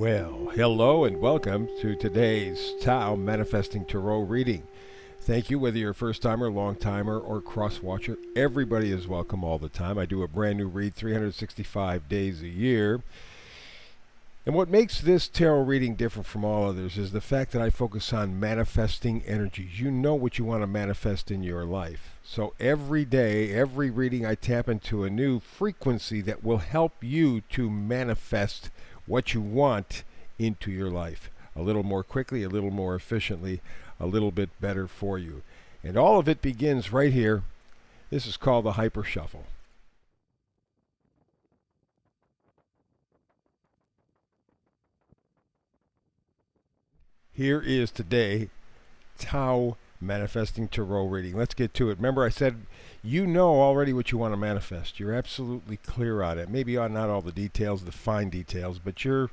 Well, hello and welcome to today's Tao Manifesting Tarot reading. Thank you, whether you're a first timer, long timer, or cross watcher. Everybody is welcome all the time. I do a brand new read 365 days a year. And what makes this tarot reading different from all others is the fact that I focus on manifesting energies. You know what you want to manifest in your life. So every day, every reading, I tap into a new frequency that will help you to manifest what you want into your life. A little more quickly, a little more efficiently, a little bit better for you. And all of it begins right here. This is called the Hyper Shuffle. Here is today Tao Manifesting Tarot reading. Let's get to it. Remember I said you know already what you want to manifest. You're absolutely clear on it. Maybe on not all the details, the fine details, but you're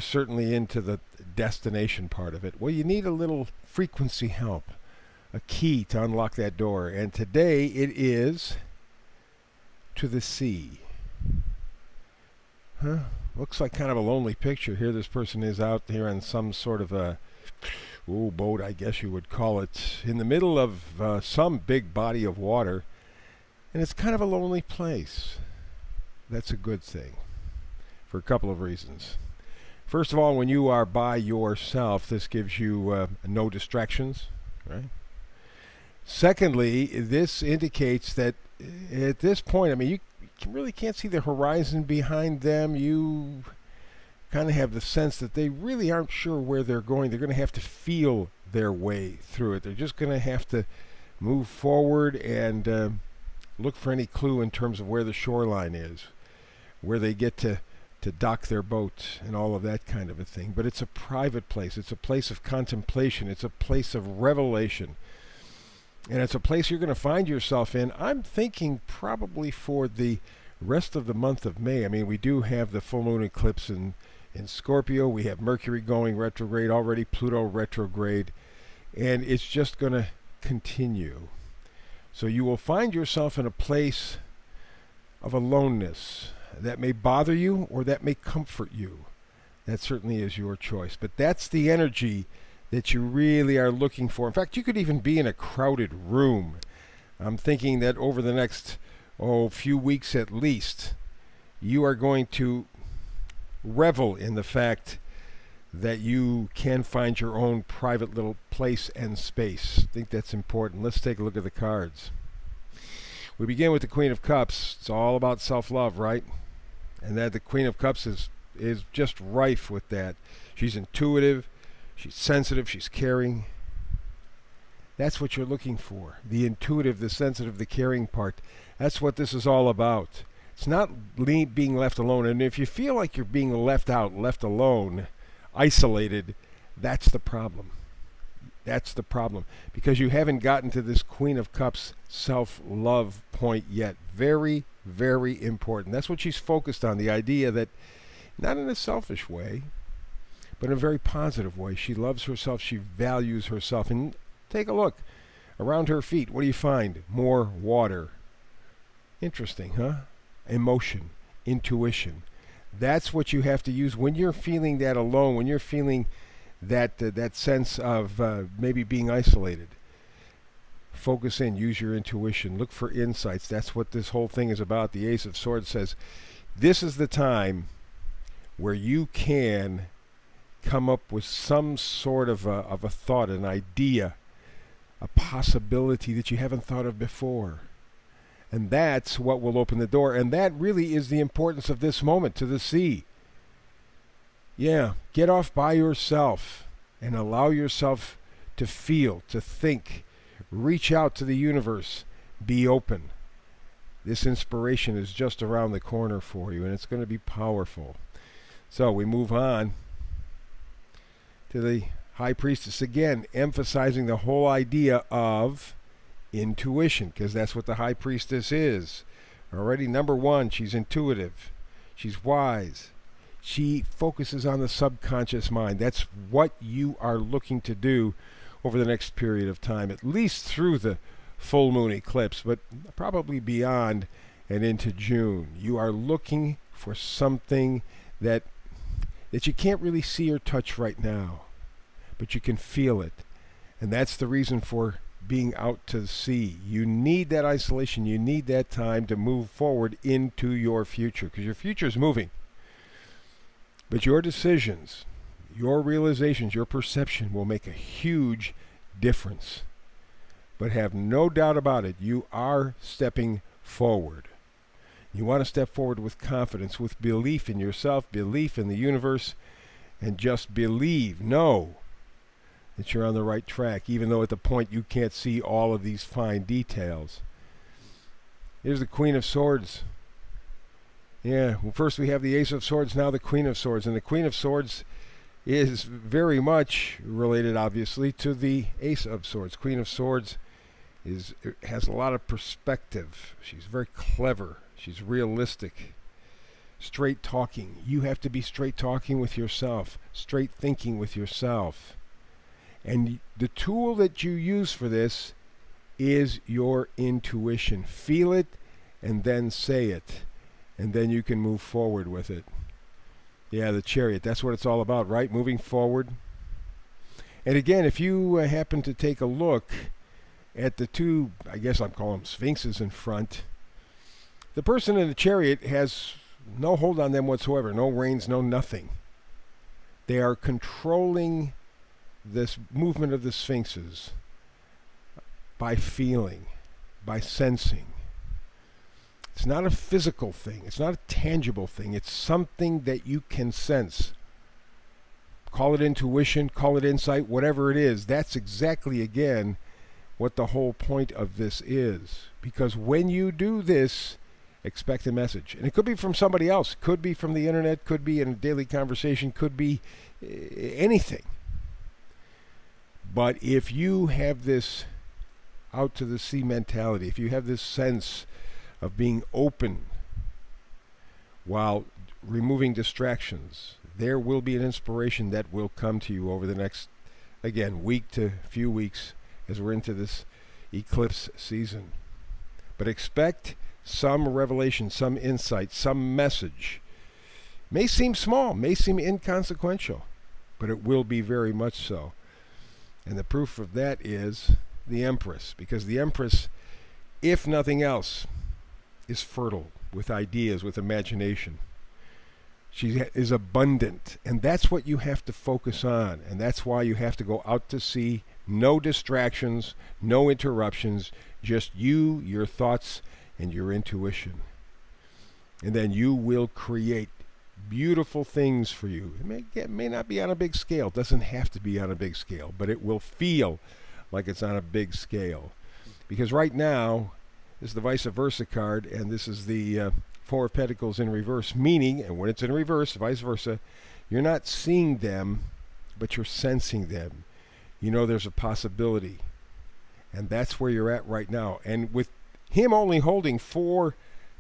certainly into the destination part of it. Well, you need a little frequency help, a key to unlock that door. And today it is to the sea. Looks like kind of a lonely picture. Here this person is out here on some sort of a boat, I guess you would call it, in the middle of some big body of water. And it's kind of a lonely place. That's a good thing for a couple of reasons. First of all, when you are by yourself, this gives you no distractions, right? Secondly, this indicates that at this point, I mean, you really can't see the horizon behind them. You kind of have the sense that they really aren't sure where they're going. They're going to have to feel their way through it. They're just going to have to move forward and look for any clue in terms of where the shoreline is, where they get to dock their boat and all of that kind of a thing. But it's a private place. It's a place of contemplation. It's a place of revelation. And it's a place you're going to find yourself in, I'm thinking probably for the rest of the month of May. I mean, we do have the full moon eclipse in Scorpio. We have Mercury going retrograde, already Pluto retrograde. And it's just going to continue. So you will find yourself in a place of aloneness that may bother you or that may comfort you. That certainly is your choice. But that's the energy that you really are looking for. In fact, you could even be in a crowded room. I'm thinking that over the next few weeks at least, you are going to revel in the fact that you can find your own private little place and space. I think that's important. Let's take a look at the cards. We begin with the Queen of Cups. It's all about self-love, right? And that the Queen of Cups is just rife with that. She's intuitive. She's sensitive, she's caring. That's what you're looking for. The intuitive, the sensitive, the caring part. That's what this is all about. It's not being left alone. And if you feel like you're being left out, left alone, isolated, that's the problem. That's the problem. Because you haven't gotten to this Queen of Cups self-love point yet. Very, very important. That's what she's focused on. The idea that, not in a selfish way, but in a very positive way. She loves herself. She values herself. And take a look. Around her feet, what do you find? More water. Interesting, huh? Emotion. Intuition. That's what you have to use when you're feeling that alone, when you're feeling that sense of maybe being isolated. Focus in. Use your intuition. Look for insights. That's what this whole thing is about. The Ace of Swords says, this is the time where you can come up with some sort of a thought, an idea, a possibility that you haven't thought of before. And that's what will open the door. And that really is the importance of this moment, to the sea. Yeah, get off by yourself and allow yourself to feel, to think. Reach out to the universe. Be open. This inspiration is just around the corner for you, and it's going to be powerful. So we move on to the High Priestess, again emphasizing the whole idea of intuition, because that's what the High Priestess is. Already, number one, she's intuitive, she's wise, she focuses on the subconscious mind. That's what you are looking to do over the next period of time, at least through the full moon eclipse, but probably beyond and into June. You are looking for something that that you can't really see or touch right now, but you can feel it. And that's the reason for being out to sea. You need that isolation. You need that time to move forward into your future, because your future is moving. But your decisions, your realizations, your perception will make a huge difference. But have no doubt about it, you are stepping forward. You want to step forward with confidence, with belief in yourself, belief in the universe, and just believe, know that you're on the right track, even though at the point you can't see all of these fine details. Here's the Queen of Swords. Yeah, well, first we have the Ace of Swords, now the Queen of Swords. And the Queen of Swords is very much related, obviously, to the Ace of Swords. Queen of Swords has a lot of perspective. She's very clever. She's realistic. Straight talking. You have to be straight talking with yourself, straight thinking with yourself. And the tool that you use for this is your intuition. Feel it and then say it. And then you can move forward with it. Yeah, the Chariot. That's what it's all about, right? Moving forward. And again, if you happen to take a look at the two, I guess I'm calling them sphinxes in front, the person in the Chariot has no hold on them whatsoever. No reins, no nothing. They are controlling this movement of the sphinxes by feeling, by sensing. It's not a physical thing. It's not a tangible thing. It's something that you can sense. Call it intuition, call it insight, whatever it is. That's exactly, again, what the whole point of this is. Because when you do this, expect a message. And it could be from somebody else. Could be from the internet. Could be in a daily conversation. Could be anything. But if you have this out to the sea mentality, if you have this sense of being open while removing distractions, there will be an inspiration that will come to you over the next, again, week to few weeks as we're into this eclipse season. But expect some revelation, some insight, some message. May seem small, may seem inconsequential, but it will be very much so. And the proof of that is the Empress, because the Empress, if nothing else, is fertile with ideas, with imagination. She is abundant, and that's what you have to focus on, and that's why you have to go out to sea. No distractions, no interruptions, just you, your thoughts, and your intuition. And then you will create beautiful things for you. It may not be on a big scale. It doesn't have to be on a big scale, but it will feel like it's on a big scale. Because right now, this is the vice versa card, and this is the Four of Pentacles in reverse, meaning, and when it's in reverse, vice versa, you're not seeing them, but you're sensing them. You know there's a possibility. And that's where you're at right now. And with him only holding 4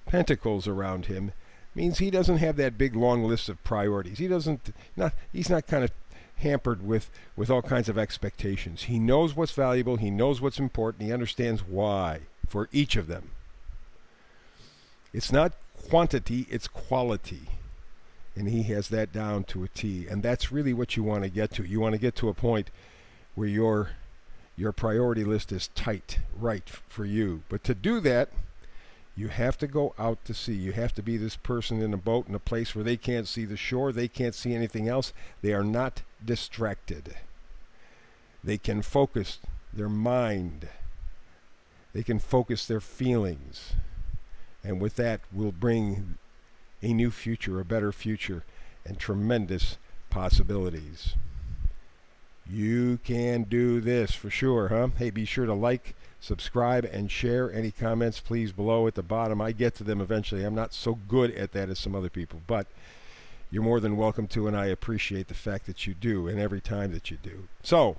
pentacles around him, means he doesn't have that big long list of priorities. He's not kind of hampered with all kinds of expectations. He knows what's valuable, he knows what's important, he understands why for each of them. It's not quantity, it's quality. And he has that down to a T. And that's really what you want to get to. You want to get to a point where your priority list is tight, right for you. But to do that, you have to go out to sea. You have to be this person in a boat in a place where they can't see the shore, they can't see anything else. They are not distracted. They can focus their mind. They can focus their feelings. And with that will bring a new future, a better future, and tremendous possibilities. You can do this for sure, huh? Hey, be sure to like, subscribe, and share. Any comments, please, below at the bottom. I get to them eventually. I'm not so good at that as some other people, but you're more than welcome to, and I appreciate the fact that you do, and every time that you do. So,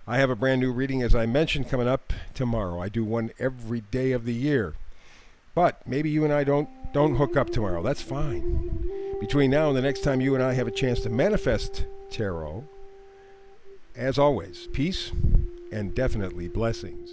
I have a brand new reading, as I mentioned, coming up tomorrow. I do one every day of the year. But maybe you and I don't hook up tomorrow. That's fine. Between now and the next time you and I have a chance to manifest tarot, as always, peace and definitely blessings.